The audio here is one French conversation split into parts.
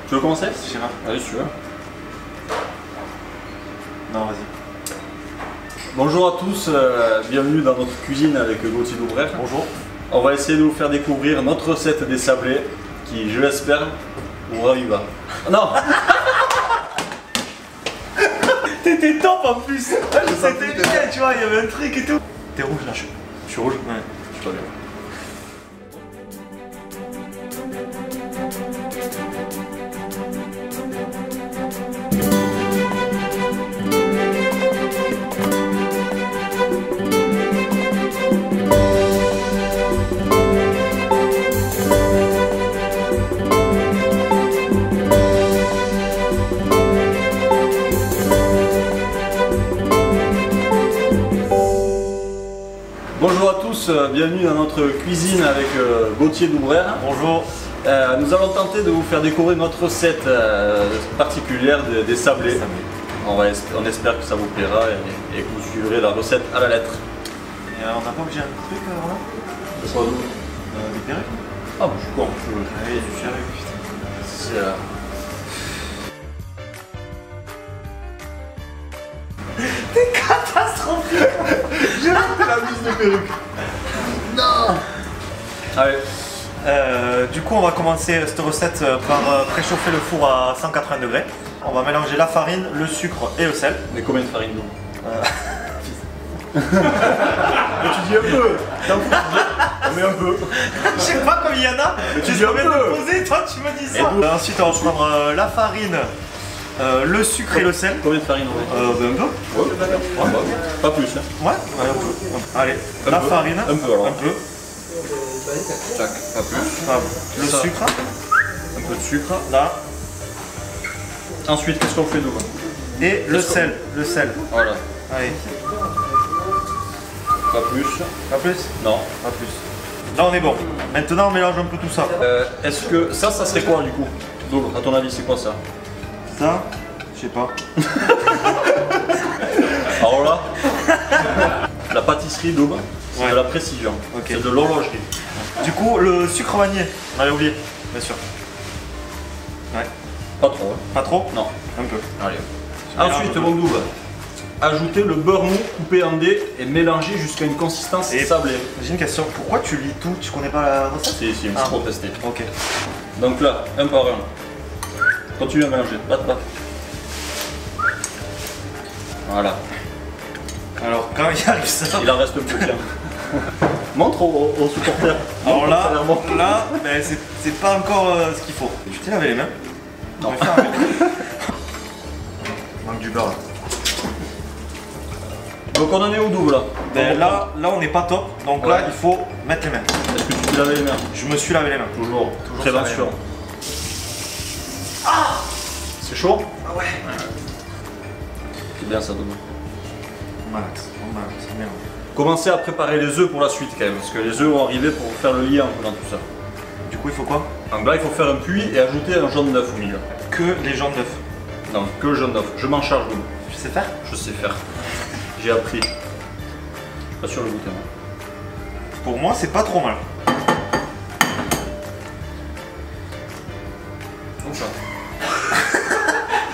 Tu veux commencer? Je sais pas. Allez, si tu veux. Non, vas-y. Bonjour à tous, bienvenue dans notre cuisine avec Gauthier Doubrer. Bonjour. On va essayer de vous faire découvrir notre recette des sablés qui, je l'espère, vous raviva. Non. T'étais top en plus. C'était nickel, tu vois, il y avait un truc et tout. T'es rouge là. Je suis rouge? Ouais. Je suis pas bien. Bonjour à tous, bienvenue dans notre cuisine avec Gauthier Doubrer. Bonjour. Nous allons tenter de vous faire découvrir notre recette particulière des sablés. On espère que ça vous plaira et que vous suivrez la recette à la lettre. Et on n'a pas obligé un truc là? De quoi? Des perruques? Ah bah je suis con. Allez, du perruque, putain. C'est T'es catastrophique. J'ai raté la liste de perruques. Non. Allez. Du coup, on va commencer cette recette par préchauffer le four à 180 degrés. On va mélanger la farine, le sucre et le sel. Mais combien de farine d'eau? Mais tu dis un peu. On met un peu. Je sais pas combien il y en a. Mais tu Je dis un viens peu. de poser, toi tu me dis ça. Ensuite, on va prendre la farine, le sucre et le sel. Combien de farine on met? Un peu. Ouais, d'accord. Ouais, bah, pas plus. Hein. Ouais, un peu. Allez, Un la peu. farine. Un peu alors. Un peu. Tac, pas plus. Le Ça. sucre. Un peu de sucre. Là. Ensuite, qu'est-ce qu'on fait nous? Et le sel. Le sel. Voilà. Allez. Pas plus. Pas plus? Non. Pas plus. Là, on est bon. Maintenant, on mélange un peu tout ça. Est-ce que ça serait quoi du coup? Double, à ton avis, c'est quoi ça? Ça, je sais pas. Alors là, la pâtisserie double, c'est Ouais. de la précision. Ok. C'est de l'horlogerie. Du coup, le sucre vanillé. On avait oublié, bien sûr. Ouais. Pas trop, hein? Pas trop? Non. Un peu. Allez. mélange Ensuite, un peu. mon double. Ajoutez le beurre mou coupé en dés et mélangez jusqu'à une consistance Et- sablée. J'ai une question. Pourquoi tu lis tout? Tu connais pas la recette? Si, Ah. c'est pour tester. Ok. Donc là, un par un. Continue à mélanger. Batte. Voilà. Alors, quand il arrive ça. Il en reste un peu, tiens. Montre aux supporters. Alors Montre, ça a l'air bon. là, ben, c'est pas encore ce qu'il faut. Tu t'es lavé les mains? Non. On va faire avec. Il manque du beurre là. Donc on en est au double là. Ben, là, on n'est pas top. Donc Ouais. là, il faut mettre les mains. Est-ce que tu t'es lavé les mains? Je me suis lavé les mains. Toujours. Toujours Prévention. C'est chaud? Ah ouais. C'est bien ça double. Malax. C'est bien. Commencez à préparer les œufs pour la suite quand même, parce que les œufs vont arriver pour faire le lien dans tout ça. Du coup, il faut quoi? Donc là il faut faire un puits et ajouter un jaune d'œuf au milieu. Que les jambes d'œuf. Non, que le jaune d'œuf. Je m'en charge double. Tu sais faire? Je sais faire. J'ai appris. Pas sûr le goûter moi. Pour moi, c'est pas trop mal. Comme ça.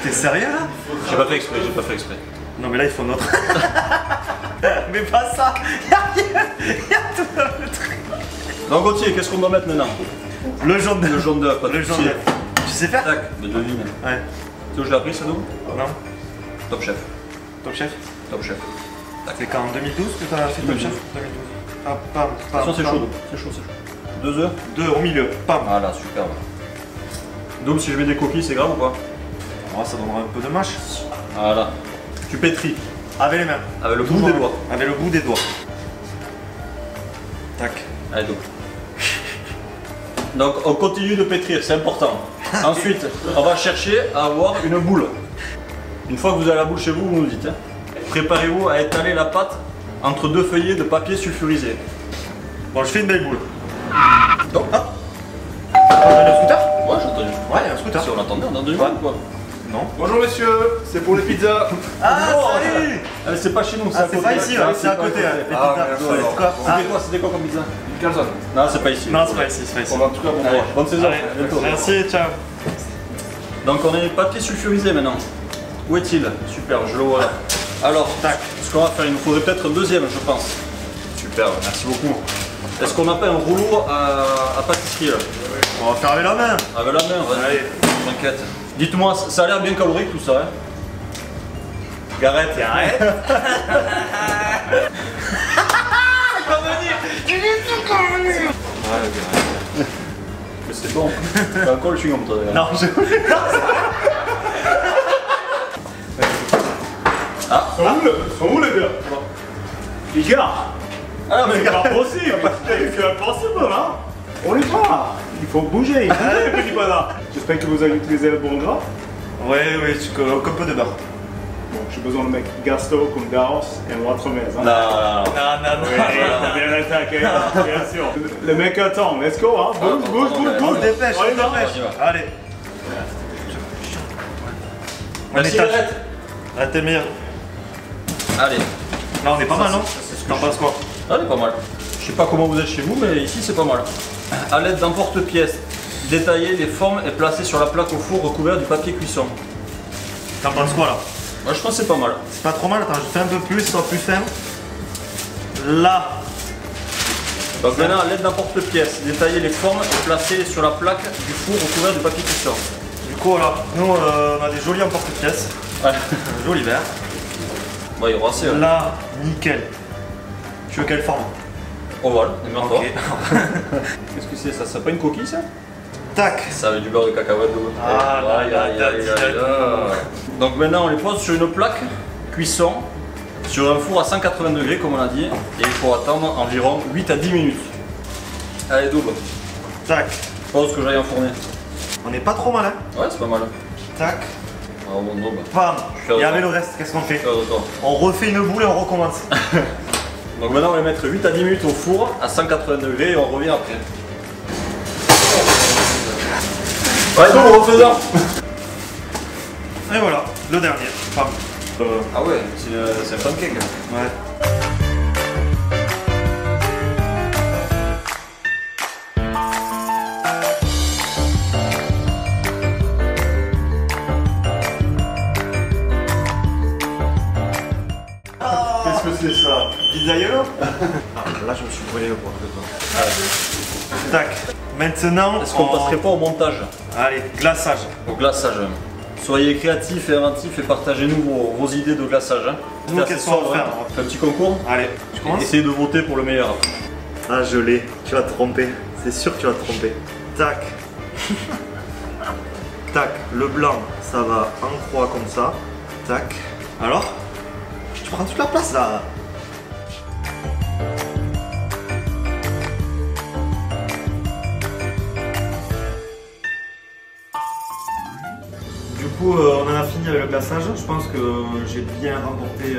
T'es sérieux là? J'ai pas fait exprès. Non, mais là, il faut notre. Mais pas ça. Il y a tout le truc. Donc Gauthier, qu'est-ce qu'on doit mettre maintenant? Le jaune Le d'œuf. jaune d'œuf, pas de Le jaune souci. d'œuf. Tu sais faire? Tac, mais devine. Ouais. Tu veux que je l'ai appris ça double? Non. Top chef. Top chef. Top chef. C'est quand en 2012 que t'as fait Top 2012. chef? 2012. Ah, pam, pam. Attention, c'est pam. chaud, c'est chaud. 2 œufs. 2 au milieu. Pam. Voilà, superbe. Double, si je mets des coquilles, c'est grave ou pas? Oh, ça donnera un peu de mâche. Voilà. Tu pétris Avec les mains. avec le bout Toujours des doigts. Avec le bout des doigts. Tac. Allez, double. Donc on continue de pétrir, c'est important. Ensuite, on va chercher à avoir une boule. Une fois que vous avez la boule chez vous, vous nous dites. Hein. Préparez-vous à étaler la pâte entre deux feuillets de papier sulfurisé. Bon, je fais une belle boule. Donc, Ah. On a le scooter? ouais, j'ai entendu. Ouais, il y a un scooter. Si on l'attendait, on a entendu Ouais. quoi. Non. Bonjour messieurs, c'est pour les pizzas. Ah, Oh, salut. Ah, c'est pas chez nous, c'est Ah, à c'est côté. pas ici, ouais, c'est à côté. Ah, Les Ah, pizzas. merde, Ouais, alors. quoi? Ah. C'était quoi comme pizza? Une calzone. Non, c'est pas ici. Non, c'est pas ici, c'est pas ici. On va en tout cas bon Allez, voir. bonne saison. Allez, À bientôt. merci, ciao. Donc on est papier sulfurisé maintenant. Où est-il? Super, je le vois là. Alors, tac, ce qu'on va faire, il nous faudrait peut-être un deuxième, je pense. Super, merci beaucoup. Est-ce qu'on n'a pas un rouleau à pâtisserie là? On va faire avec la main. Avec la main, vas-y. T'inquiète. Dites-moi, ça a l'air bien calorique tout ça, hein? Gareth. Arrête. Mais c'est bon. T'as encore le chewing-gum toi d'ailleurs. Non, je... Sont où les gars? Les gars, Ah mais c'est pas possible. C'est impossible là. On est pas. Il faut bouger. Les petits bananes. J'espère que vous avez utilisé le bon gras. Oui, un peu de beurre. Bon, j'ai besoin de mec Gasto comme Garos et l'autre maison. non. Oui, bien attaqué, bien sûr. Le mec attend, let's go, hein. Bouge. On se dépêche, on y va. Allez. Merci Gareth. Ah, t'es le meilleur. Allez. Là, on est pas mal, non? C'est ce que T'en penses quoi? Ah, c'est pas mal. Je sais pas comment vous êtes chez vous, mais ici c'est pas mal. À l'aide d'un porte-pièce, détailler les formes et placer sur la plaque au four recouvert du papier cuisson. T'en penses quoi là? Moi je pense que c'est pas mal. C'est pas trop mal, attends, je fais un peu plus, ça soit plus fin. Là. Donc maintenant, à l'aide d'un porte-pièce, détailler les formes et placer sur la plaque du four recouvert du papier cuisson. Du coup, là, nous on a des jolis emporte-pièces. Ouais. Joli vert. Bon, il y aura assez. Ouais. Là, nickel. Tu veux quelle forme? Ovale, démarre-toi. Ok. Qu'est-ce que c'est ça? C'est pas une coquille ça? Tac. Ça avec du beurre de cacahuète. Ah, là, Donc maintenant on les pose sur une plaque cuisson sur un four à 180 degrés comme on a dit et il faut attendre environ 8 à 10 minutes. Allez double, Tac. pause que j'aille enfourner. On est pas trop mal, hein? Ouais c'est pas mal. Tac. Ah bon double. Bam. Je suis Et à avec le retour. reste, qu'est-ce qu'on fait? Je suis à retour. On refait une boule et on recommence. Donc maintenant on va les mettre 8 à 10 minutes au four à 180 degrés et on revient après. Ouais donc refaisant. Et voilà, le dernier. Bam. Ah ouais, c'est un pancake. Ouais. Qu'est-ce que c'est ça? Pizza yellow. Là, je me suis brûlé le bras. Tac. Maintenant, Est-ce qu'on passerait pas au montage? Allez, glaçage. Au glaçage. Soyez créatifs et inventifs et partagez-nous vos idées de glaçage. Hein. Nous, C'est qu'est-ce assez qu'on va sobre, faire? hein. On fait un petit concours. Allez, tu commences? Essayez de voter pour le meilleur. Ah, je l'ai. Tu vas te tromper. C'est sûr que tu vas te tromper. Tac. Tac. Le blanc, ça va en croix comme ça. Tac. Alors? Tu prends toute la place là. Du coup, on en a fini avec le glaçage. Je pense que j'ai bien remporté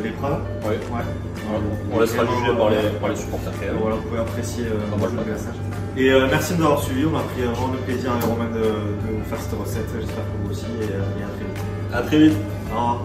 l'épreuve. Ouais. Ouais. On laissera juger par les supporters. Voilà, vous pouvez apprécier On va le le faire. glaçage. Et merci de nous avoir suivis. On a pris vraiment de plaisir avec Romain de vous faire cette recette. J'espère que vous aussi. Et à très vite. A très vite. Au revoir.